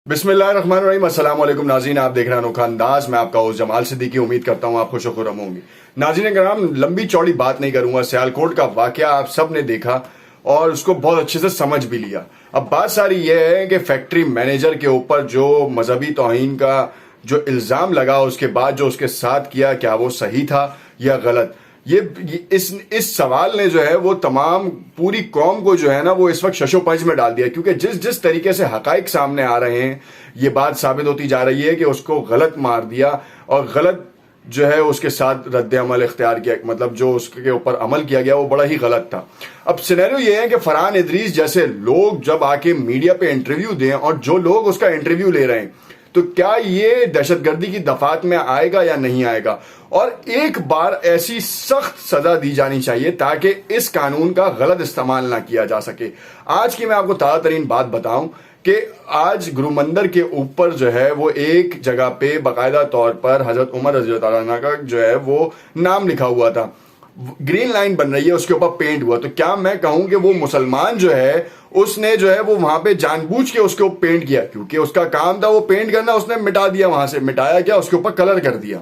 बिस्मिल्लाहिर्रहमानिर्रहीम। अस्सलाम वालेकुम नाज़रीन, आप देख रहे हैं अनोखा अंदाज। मैं आपका होस्ट जमाल सिद्दीकी। उम्मीद करता हूँ आप खुश खुर्रम होंगे। नाज़रीन कराम, लंबी चौड़ी बात नहीं करूंगा। सियालकोट का वाकया आप सब ने देखा और उसको बहुत अच्छे से समझ भी लिया। अब बात सारी ये है कि फैक्ट्री मैनेजर के ऊपर जो मजहबी तौहीन का जो इल्ज़ाम लगा, उसके बाद जो उसके साथ किया, क्या वो सही था या गलत? ये इस सवाल ने जो है वो तमाम पूरी कौम को जो है ना वो इस वक्त शशोपंज में डाल दिया, क्योंकि जिस तरीके से हकाइक सामने आ रहे हैं, ये बात साबित होती जा रही है कि उसको गलत मार दिया और गलत जो है उसके साथ रद्द अमल इख्तियार किया, मतलब जो उसके ऊपर अमल किया गया वो बड़ा ही गलत था। अब सिनेरियो ये है कि फरहान इदरीस जैसे लोग जब आके मीडिया पे इंटरव्यू दें और जो लोग उसका इंटरव्यू ले रहे हैं, तो क्या ये दहशतगर्दी की दफात में आएगा या नहीं आएगा? और एक बार ऐसी सख्त सजा दी जानी चाहिए ताकि इस कानून का गलत इस्तेमाल ना किया जा सके। आज की मैं आपको ताज़ा तरीन बात बताऊं कि आज गुरु मंदिर के ऊपर जो है वो एक जगह पे बाकायदा तौर पर हजरत उमर रज़ी अल्लाह अन्हु का जो है वो नाम लिखा हुआ था। ग्रीन लाइन बन रही है, उसके ऊपर पेंट हुआ। तो क्या मैं कहूं कि वो मुसलमान जो है उसने जो है वो वहां पे जानबूझ के उसके ऊपर पेंट किया? क्योंकि उसका काम था वो पेंट करना, उसने मिटा दिया। वहां से मिटाया क्या? उसके ऊपर कलर कर दिया।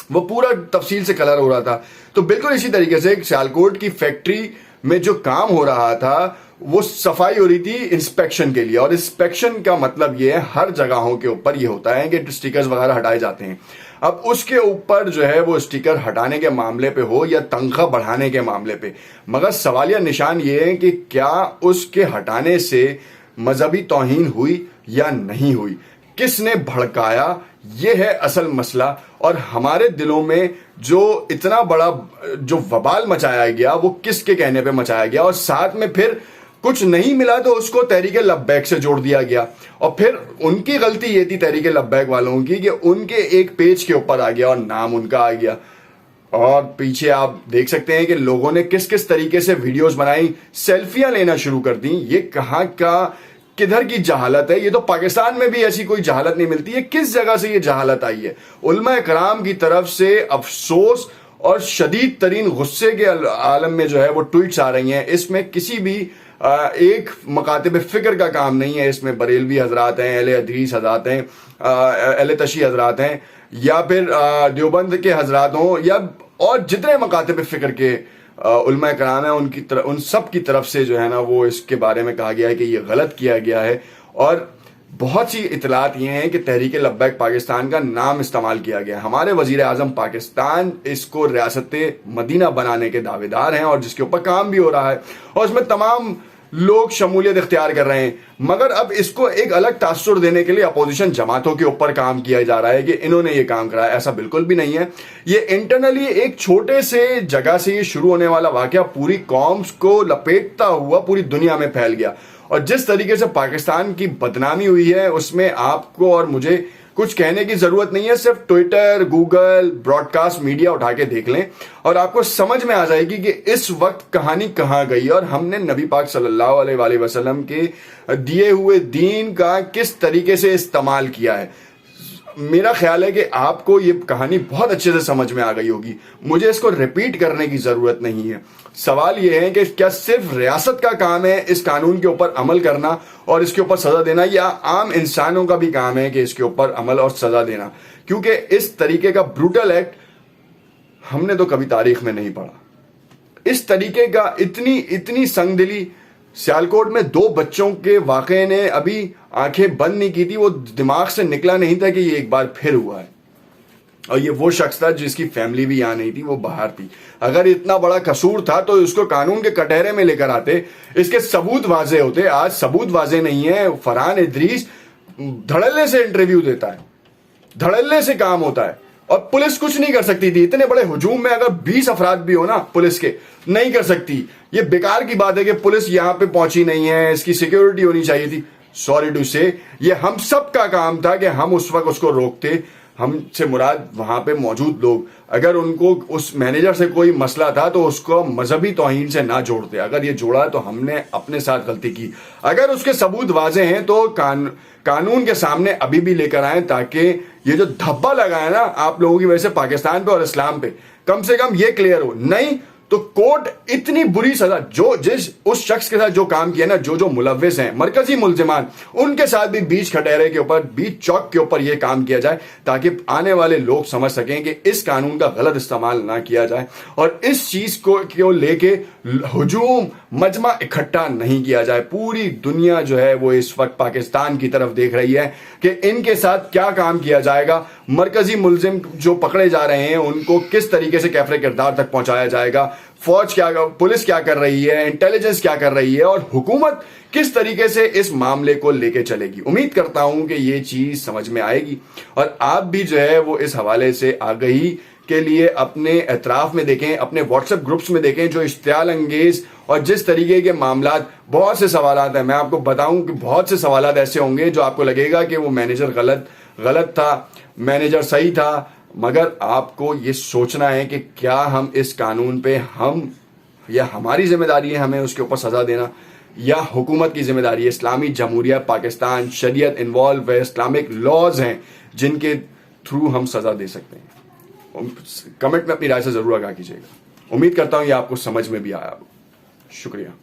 वो पूरा तफसील से कलर हो रहा था। तो बिल्कुल इसी तरीके से सियालकोट की फैक्ट्री में जो काम हो रहा था वो सफाई हो रही थी इंस्पेक्शन के लिए। और इंस्पेक्शन का मतलब ये है हर जगहों के ऊपर ये होता है कि स्टिकर्स वगैरह हटाए जाते हैं। अब उसके ऊपर जो है वो स्टिकर हटाने के मामले पे हो या तनख्वाह बढ़ाने के मामले पे, मगर सवालिया निशान ये है कि क्या उसके हटाने से मजहबी तौहीन हुई या नहीं हुई? किसने भड़काया? ये है असल मसला। और हमारे दिलों में जो इतना बड़ा जो वबाल मचाया गया वो किसके कहने पे मचाया गया? और साथ में फिर कुछ नहीं मिला तो उसको तहरीके लब्बैक से जोड़ दिया गया। और फिर उनकी गलती ये थी तहरीके लब्बैक वालों की कि उनके एक पेज के ऊपर आ गया और नाम उनका आ गया। और पीछे आप देख सकते हैं कि लोगों ने किस किस तरीके से वीडियोस बनाई, सेल्फियां लेना शुरू कर दी। ये कहाँ का किधर की जहालत है? ये तो पाकिस्तान में भी ऐसी कोई जहालत नहीं मिलती है। किस जगह से ये जहालत आई है? उलमा कराम की तरफ से अफसोस और शदीद तरीन गुस्से के आलम में जो है वो ट्वीट्स आ रही हैं। इसमें किसी भी एक मकातिब फिक्र का काम नहीं है। इसमें बरेलवी हजरात हैं, अहले हदीस हजरात हैं, अहले तशी हजरात हैं, या फिर देवबंद के हजरात हों, या और जितने मकातिब फिक्र के उलमा कराम है उन सब की तरफ से जो है ना वो इसके बारे में कहा गया है कि ये गलत किया गया है। और बहुत सी इतलात ये हैं कि तहरीक लब्बैक पाकिस्तान का नाम इस्तेमाल किया गया है। हमारे वजीर आजम पाकिस्तान इसको रियासत मदीना बनाने के दावेदार हैं और जिसके ऊपर काम भी हो रहा है और इसमें तमाम लोग शमूलियत इख्तियार कर रहे हैं। मगर अब इसको एक अलग तासुर देने के लिए अपोजिशन जमातों के ऊपर काम किया जा रहा है कि इन्होंने ये काम कराया। ऐसा बिल्कुल भी नहीं है। ये इंटरनली एक छोटे से जगह से ये शुरू होने वाला वाकया पूरी कौम्स को लपेटता हुआ पूरी दुनिया में फैल गया। और जिस तरीके से पाकिस्तान की बदनामी हुई है उसमें आपको और मुझे कुछ कहने की जरूरत नहीं है। सिर्फ ट्विटर, गूगल, ब्रॉडकास्ट मीडिया उठा के देख लें और आपको समझ में आ जाएगी कि इस वक्त कहानी कहां गई और हमने नबी पाक सल्लल्लाहु अलैहि वसल्लम के दिए हुए दीन का किस तरीके से इस्तेमाल किया है। मेरा ख्याल है कि आपको ये कहानी बहुत अच्छे से समझ में आ गई होगी। मुझे इसको रिपीट करने की जरूरत नहीं है। सवाल ये है कि क्या सिर्फ रियासत का काम है इस कानून के ऊपर अमल करना और इसके ऊपर सजा देना, या आम इंसानों का भी काम है कि इसके ऊपर अमल और सजा देना? क्योंकि इस तरीके का ब्रूटल एक्ट हमने तो कभी तारीख में नहीं पढ़ा। इस तरीके का इतनी संगदिली सियालकोट में 2 बच्चों के वाकये ने अभी आंखें बंद नहीं की थी। वो दिमाग से निकला नहीं था कि ये एक बार फिर हुआ है। और ये वो शख्स था जिसकी फैमिली भी यहां नहीं थी, वो बाहर थी। अगर इतना बड़ा कसूर था तो इसको कानून के कटहरे में लेकर आते, इसके सबूत वाजे होते। आज सबूत वाजे नहीं है। फरहान इदरीस धड़ल्ले से इंटरव्यू देता है, धड़ल्ले से काम होता है और पुलिस कुछ नहीं कर सकती थी। इतने बड़े हुजूम में अगर 20 अफराद भी हो ना पुलिस के, नहीं कर सकती। ये बेकार की बात है कि पुलिस यहां पे पहुंची नहीं है, इसकी सिक्योरिटी होनी चाहिए थी। सॉरी टू से ये हम सब का काम था कि हम उस वक्त उसको रोकते। हमसे मुराद वहां पे मौजूद लोग, अगर उनको उस मैनेजर से कोई मसला था तो उसको मजहबी तौहीन से ना जोड़ते। अगर ये जोड़ा तो हमने अपने साथ गलती की। अगर उसके सबूत वाजे हैं तो कानून के सामने अभी भी लेकर आए, ताकि ये जो धब्बा लगा है ना आप लोगों की वजह से पाकिस्तान पे और इस्लाम पे, कम से कम ये क्लियर हो। नहीं तो कोर्ट इतनी बुरी सजा उस शख्स के साथ जो काम किया ना, जो मुलव्विस हैं, मरकजी मुल्जिमान, उनके साथ भी बीच खटेरे के ऊपर, बीच चौक के ऊपर यह काम किया जाए, ताकि आने वाले लोग समझ सकें कि इस कानून का गलत इस्तेमाल ना किया जाए और इस चीज को लेके हुजूम मजमा इकट्ठा नहीं किया जाए। पूरी दुनिया जो है वो इस वक्त पाकिस्तान की तरफ देख रही है कि इनके साथ क्या काम किया जाएगा, मरकजी मुल्जिम जो पकड़े जा रहे हैं उनको किस तरीके से कैफरे किरदार तक पहुंचाया जाएगा, पुलिस क्या कर रही है, इंटेलिजेंस क्या कर रही है और हुकूमत किस तरीके से इस मामले को लेके चलेगी। उम्मीद करता हूं कि ये चीज समझ में आएगी और आप भी जो है वो इस हवाले से आगाही के लिए अपने एतराफ में देखें, अपने व्हाट्सएप ग्रुप्स में देखें जो इश्तियाल अंगेज और जिस तरीके के मामलात, बहुत से सवालात हैं। मैं आपको बताऊं कि बहुत से सवालात ऐसे होंगे जो आपको लगेगा कि वो मैनेजर गलत था, मैनेजर सही था, मगर आपको ये सोचना है कि क्या हम इस कानून पे या हमारी जिम्मेदारी है हमें उसके ऊपर सजा देना, या हुकूमत की जिम्मेदारी है। इस्लामी जमहूरिया पाकिस्तान, शरीयत इन्वॉल्व है, इस्लामिक लॉज हैं जिनके थ्रू हम सजा दे सकते हैं। कमेंट में अपनी राय से जरूर आगाह कीजिएगा। उम्मीद करता हूं ये आपको समझ में भी आया। शुक्रिया।